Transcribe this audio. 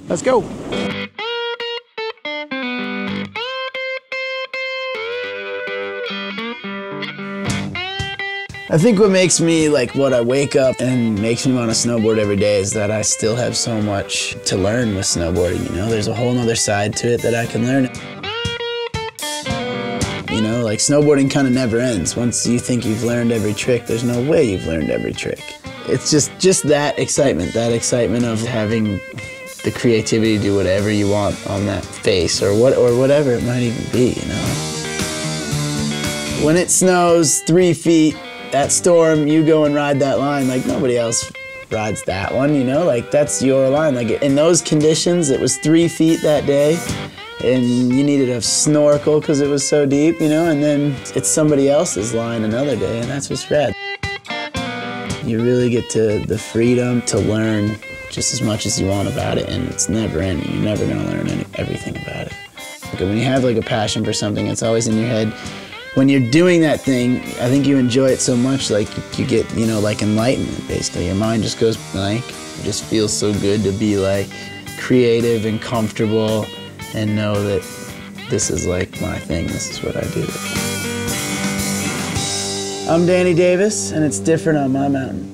Let's go. I think what makes me like what I wake up and makes me want to snowboard every day is that I still have so much to learn with snowboarding, you know? There's a whole nother side to it that I can learn. You know, like snowboarding kind of never ends. Once you think you've learned every trick, there's no way you've learned every trick. It's just that excitement of having the creativity to do whatever you want on that face or whatever it might even be, you know? When it snows 3 feet, that storm, you go and ride that line like nobody else rides that one, you know? Like that's your line. Like in those conditions, it was 3 feet that day and you needed a snorkel because it was so deep, you know? And then it's somebody else's line another day and that's what's rad. You really get to the freedom to learn just as much as you want about it and it's never ending. You're never gonna learn everything about it. When you have like a passion for something, it's always in your head. When you're doing that thing, I think you enjoy it so much, like you get, you know, like enlightenment, basically. Your mind just goes blank. It just feels so good to be like creative and comfortable and know that this is like my thing, this is what I do. I'm Danny Davis, and it's different on my mountain.